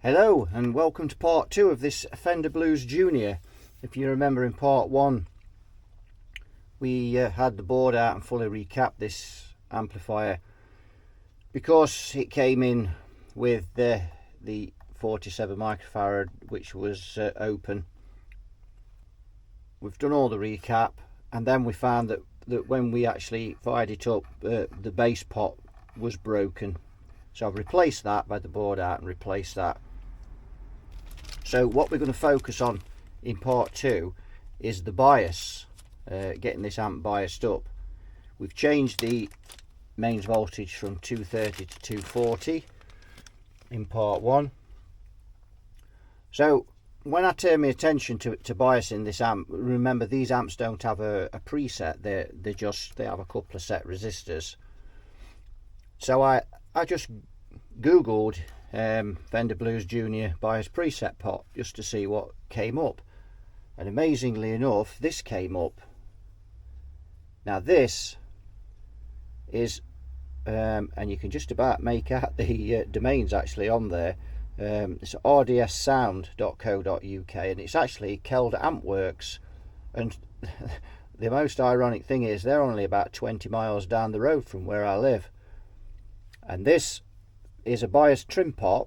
Hello and welcome to part 2 of this Fender Blues Junior. If you remember, in part 1 we had the board out and fully recapped this amplifier because it came in with the 47 microfarad, which was open. We've done all the recap, and then we found that when we actually fired it up, the bass pot was broken. So I've replaced that by the board out and replaced that. So what we're going to focus on in part 2 is the bias, getting this amp biased up. We've changed the mains voltage from 230 to 240 in part 1. So when I turn my attention to biasing this amp, remember these amps don't have a preset. They have a couple of set resistors. So I just googled Fender Blues Junior bias preset pot just to see what came up, and amazingly enough this came up. Now this is and you can just about make out the domains actually on there. It's rdssound.co.uk, and it's actually Kelder Ampworks, and the most ironic thing is they're only about 20 miles down the road from where I live. And this is a bias trim pot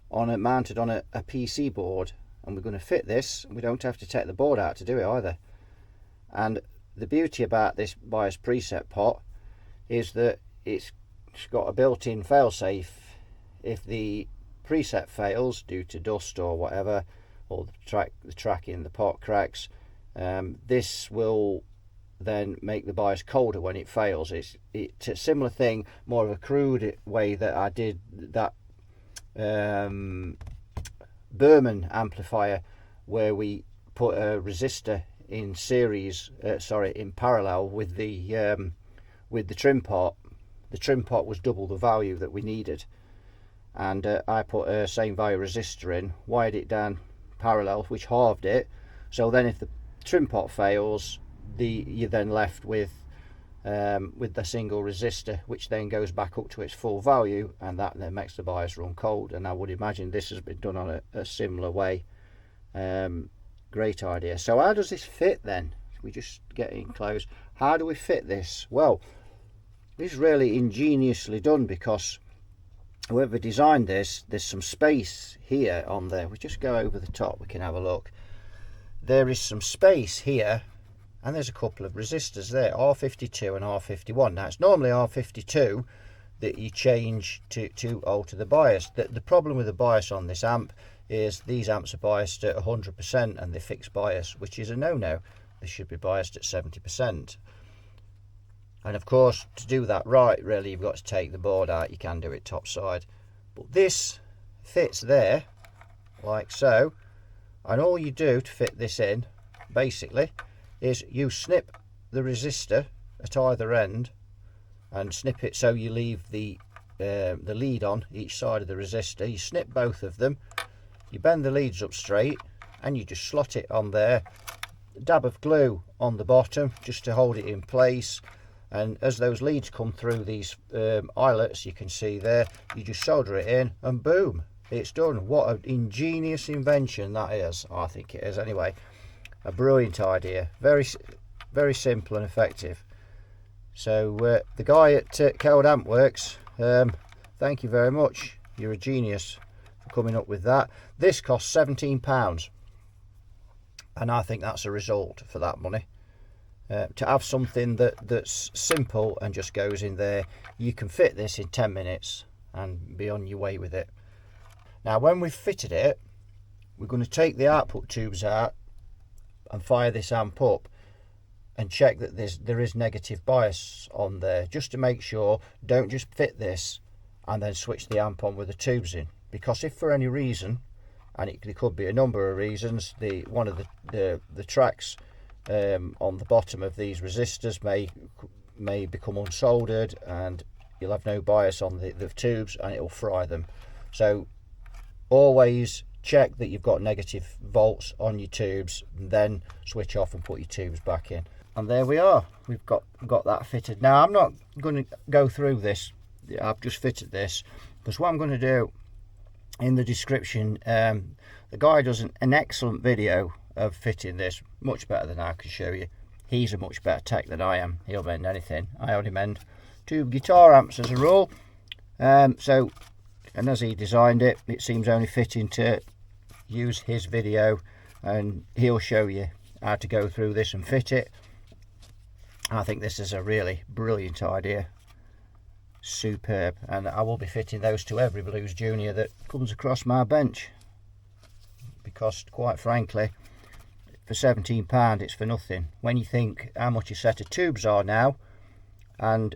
mounted on a PC board, and we're going to fit this. We don't have to take the board out to do it either. And the beauty about this bias preset pot is that it's got a built-in failsafe. If the preset fails due to dust or whatever, or the track in the pot cracks, this will then make the bias colder when it fails. It's a similar thing, more of a crude way that I did that Berman amplifier, where we put a resistor in in parallel with the trim pot. The trim pot was double the value that we needed, and I put a same value resistor in, wired it down parallel, which halved it. So then if the trim pot fails, you're then left with the single resistor, which then goes back up to its full value, and that then makes the bias run cold. And I would imagine this has been done on a similar way. Great idea. So how does this fit then? We just get in close. How do we fit this? Well, this is really ingeniously done, because whoever designed this, there's some space here on there. We just go over the top, we can have a look. There is some space here, and there's a couple of resistors there, R52 and R51. Now it's normally R52 that you change to alter the bias. The problem with the bias on this amp is these amps are biased at 100% and they fixed bias, which is a no-no. They should be biased at 70%. And of course, to do that right, really, you've got to take the board out. You can do it top side, but this fits there like so, and all you do to fit this in basically is you snip the resistor at either end, and snip it so you leave the lead on each side of the resistor. You snip both of them, you bend the leads up straight, and you just slot it on there. A dab of glue on the bottom just to hold it in place, and as those leads come through these eyelets, you can see there, you just solder it in and boom, it's done. What an ingenious invention that is. I think it is anyway. A brilliant idea, very simple and effective. So the guy at Kelder Ampworks, thank you very much. You're a genius for coming up with that. This costs £17, and I think that's a result for that money. To have something that's simple and just goes in there. You can fit this in 10 minutes and be on your way with it. Now when we've fitted it, we're going to take the output tubes out and fire this amp up and check that there is negative bias on there, just to make sure. Don't just fit this and then switch the amp on with the tubes in, because if for any reason, and there could be a number of reasons, one of the tracks on the bottom of these resistors may become unsoldered, and you'll have no bias on the tubes, and it will fry them. So always check that you've got negative volts on your tubes, and then switch off and put your tubes back in. And there we are, we've got that fitted. Now I'm not going to go through this, I've just fitted this, because what I'm going to do in the description. The guy does an excellent video of fitting this, much better than I can show you. He's a much better tech than I am. He'll mend anything. I only mend tube guitar amps as a rule. So, and as he designed it, it seems only fitting to use his video, and he'll show you how to go through this and fit it. I think this is a really brilliant idea. Superb. And I will be fitting those to every Blues Junior that comes across my bench, because quite frankly, for £17 it's for nothing when you think how much a set of tubes are now. And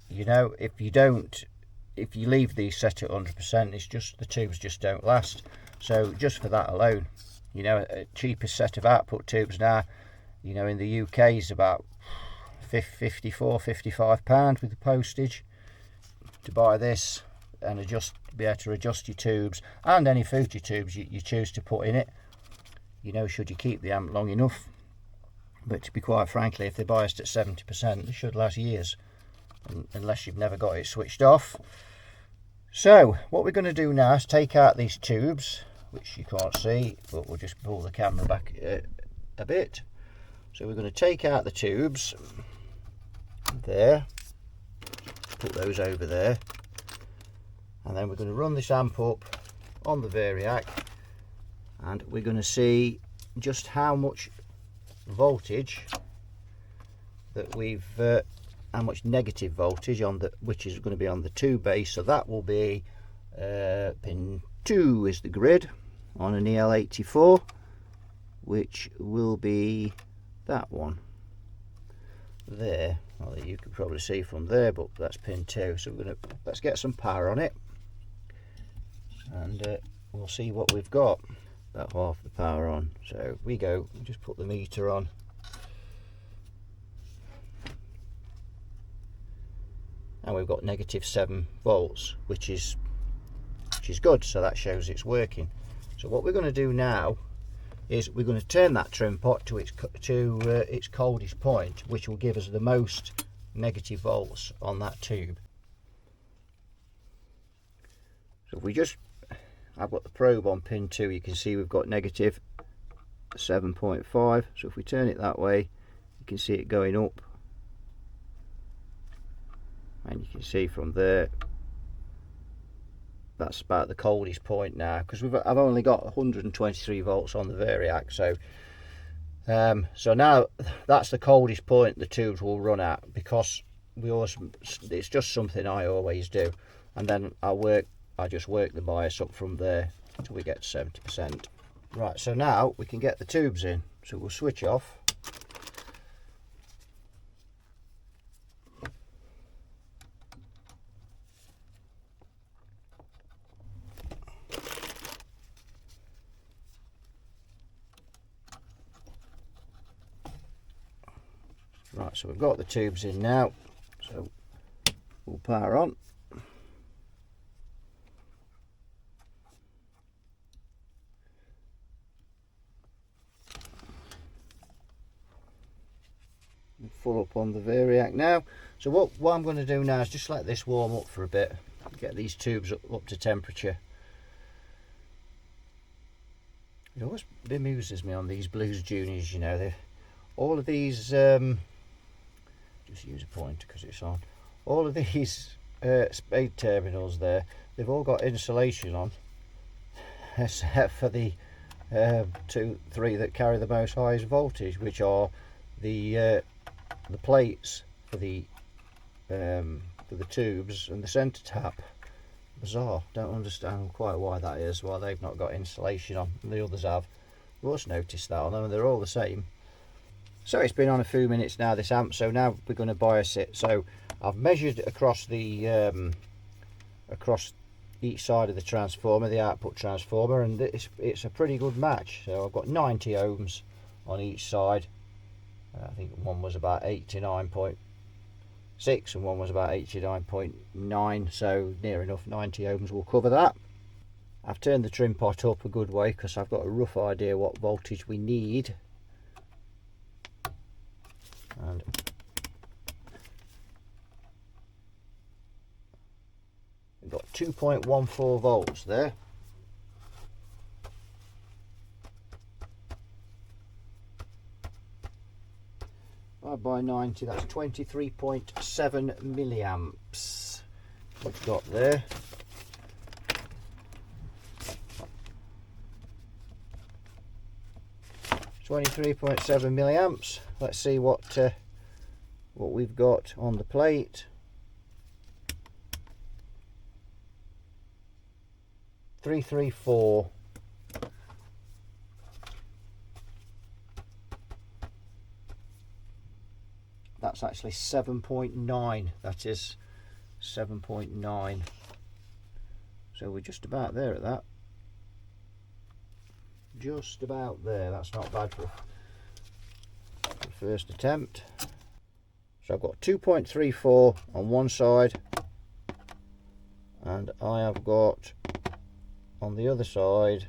you know, if you leave these set at 100%, it's just the tubes just don't last. So just for that alone, you know, a cheapest set of output tubes now, you know, in the UK is about £54-55 with the postage to buy this and be able to adjust your tubes and any Fuji tubes you choose to put in it, you know, should you keep the amp long enough. But to be quite frankly, if they're biased at 70%, they should last years, unless you've never got it switched off. So what we're going to do now is take out these tubes, which you can't see, but we'll just pull the camera back a bit. So we're going to take out the tubes there, put those over there, and then we're going to run this amp up on the Variac, and we're going to see just how much voltage that we've how much negative voltage on the, which is going to be on the 2 base. So that will be pin 2 is the grid on an EL84, which will be that one there. Well, you can probably see from there, but that's pin 2. So let's get some power on it, and we'll see what we've got. About half the power on. So we go, just put the meter on. And we've got -7 volts, which is good. So that shows it's working. So what we're going to do now is we're going to turn that trim pot to its coldest point, which will give us the most negative volts on that tube. So if we just, I've got the probe on pin 2, you can see we've got -7.5. So if we turn it that way, you can see it going up, and you can see from there that's about the coldest point now, because I've only got 123 volts on the Variac. So so now that's the coldest point the tubes will run at, because it's just something I always do, and then I just work the bias up from there until we get to 70%. Right, so now we can get the tubes in. So we'll switch off. Right, so we've got the tubes in now, so we'll power on. Full up on the Variac now. So what I'm going to do now is just let this warm up for a bit, get these tubes up to temperature. It always bemuses me on these Blues Juniors, you know, all of these, just use a pointer because it's on, all of these spade terminals there, they've all got insulation on, except for the 2, 3 that carry the most highest voltage, which are the plates for the tubes and the centre tap. Bizarre, don't understand quite why that is, why they've not got insulation on, the others have. We've also noticed that on them, and they're all the same. So it's been on a few minutes now, this amp, so now we're going to bias it. So I've measured across the across each side of the transformer, the output transformer, and it's a pretty good match. So I've got 90 ohms on each side. I think one was about 89.6 and one was about 89.9, so near enough 90 ohms will cover that. I've turned the trim pot up a good way because I've got a rough idea what voltage we need. And we've got 2.14 volts there. 5 by 90, that's 23.7 milliamps we've got there. .7 milliamps. Let's see what we've got on the plate. 334. That's actually 7.9. That is 7.9. So we're just about there at that. Just about there. That's not bad for the first attempt. So I've got 2.34 on one side, and I have got on the other side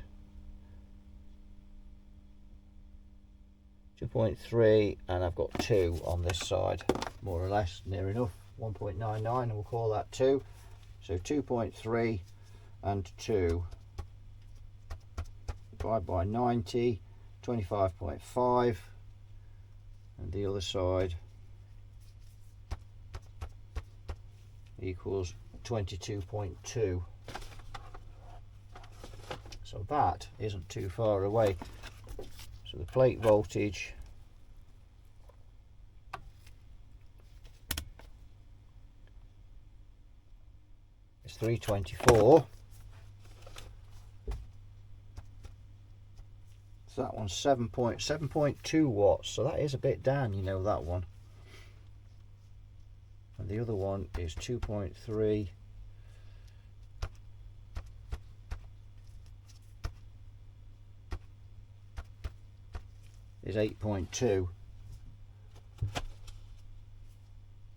2.3, and I've got 2 on this side, more or less, near enough. 1.99, and we'll call that 2. So 2.3 and 2. 5 by 90, 25.5, and the other side equals 22.2. So that isn't too far away. So the plate voltage is 324. So that one's 7.2 watts. So that is a bit down, you know, that one. And the other one is 2.3. Is 8.2.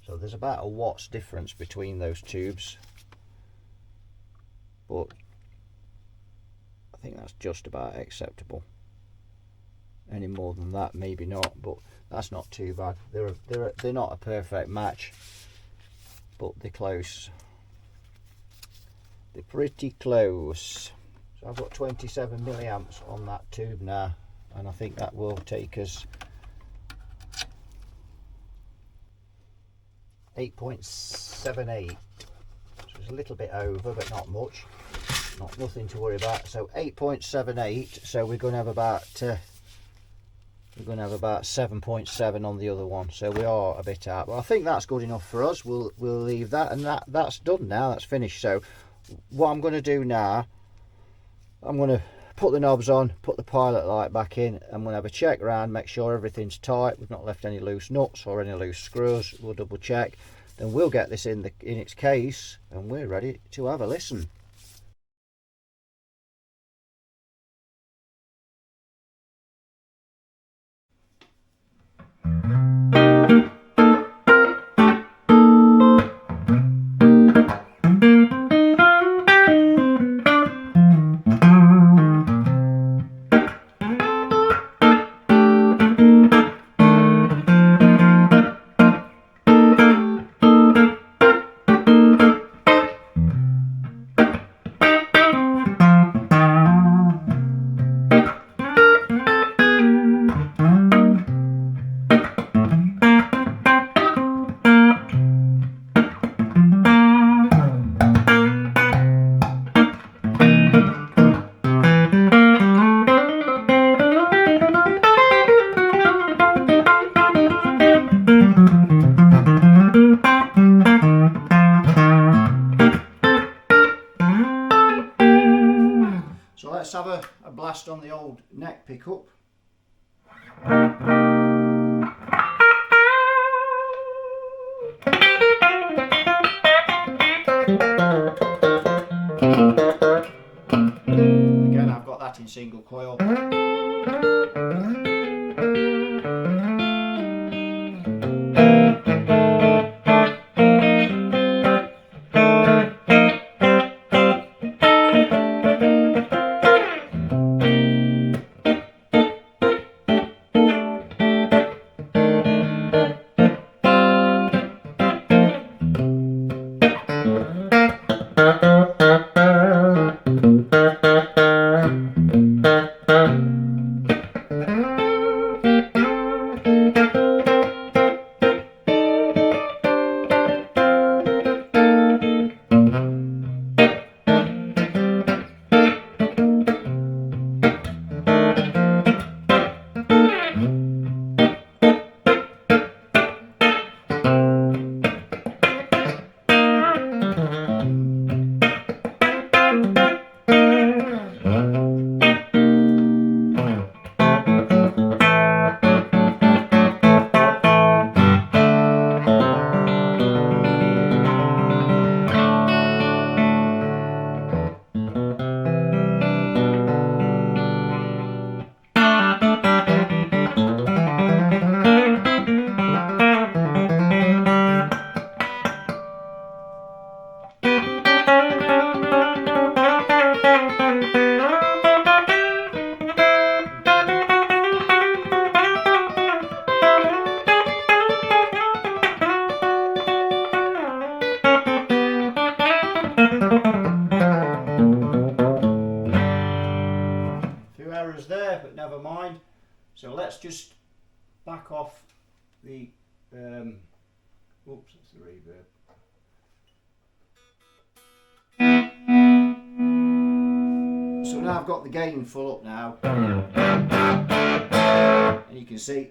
So there's about a watt's difference between those tubes, but I think that's just about acceptable. Any more than that, maybe not, but that's not too bad. They're not a perfect match, but they're close. They're pretty close. So I've got 27 milliamps on that tube now, and I think that will take us 8.78. So it's a little bit over, but not much. Nothing to worry about. So 8.78. So we're going to have about 7.7 on the other one. So we are a bit out, but I think that's good enough for us. We'll leave that, and that's done now. That's finished. So what I'm going to do now, I'm going to put the knobs on, put the pilot light back in. I'm going to have a check around, make sure everything's tight. We've not left any loose nuts or any loose screws. We'll double check. Then we'll get this in its case, and we're ready to have a listen. So let's have a blast on the old neck pickup. Again, I've got that in single coil. but never mind. So let's just back off the oops, that's the reverb. So now I've got the gain full up now, and you can see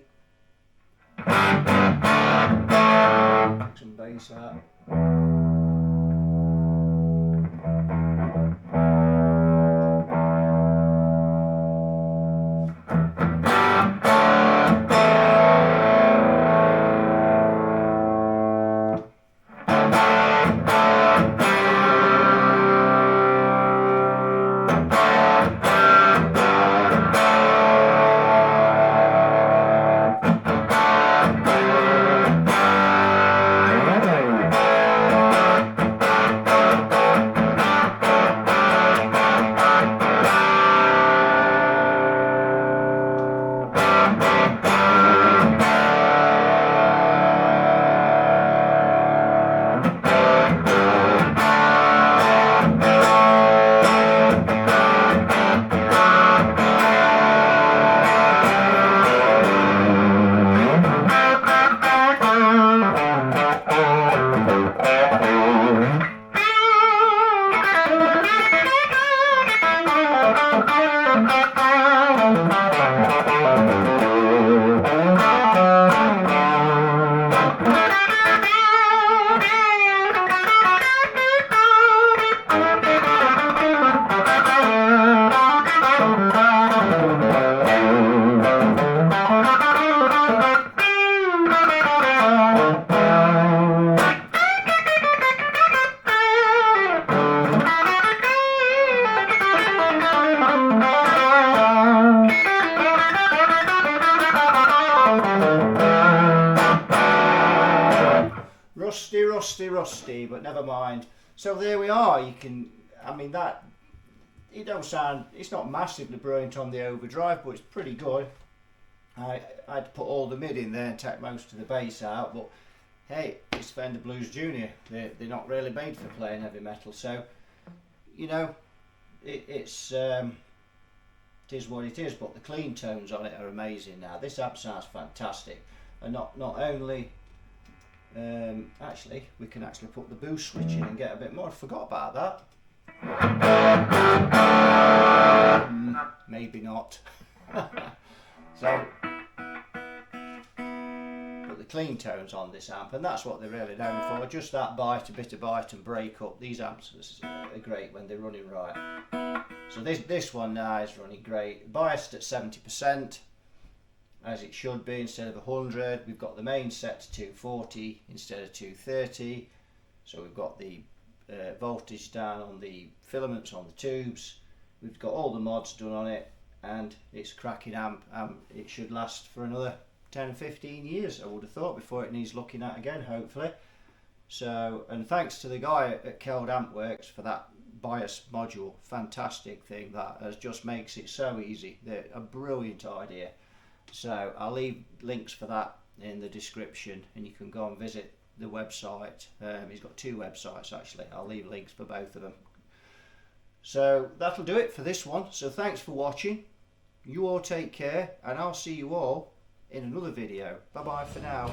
some bass out. Rusty, but never mind. So there we are. You can, I mean, that, it don't sound, it's not massively brilliant on the overdrive, but it's pretty good. I'd put all the mid in there and take most of the bass out, but hey, it's Fender Blues Junior. They're not really made for playing heavy metal, so you know, it is what it is. But the clean tones on it are amazing now. This amp sounds fantastic, and not only actually, we can actually put the boost switch in and get a bit more. I forgot about that. Maybe not. So, but the clean tones on this amp, and that's what they're really known for. Just that bite, a bit of bite and break up. These amps are great when they're running right. So this one now is running great. Biased at 70%. As it should be instead of 100. We've got the main set to 240 instead of 230. So we've got the voltage down on the filaments on the tubes. We've got all the mods done on it, and it's a cracking amp. It should last for another 10 or 15 years, I would have thought, before it needs looking at again, hopefully. So, and thanks to the guy at Keld Amp Works for that bias module. Fantastic thing that just makes it so easy. They're a brilliant idea. So I'll leave links for that in the description, and you can go and visit the website. He's got two websites actually. I'll leave links for both of them. So that'll do it for this one. So thanks for watching. You all take care, and I'll see you all in another video. Bye bye for now.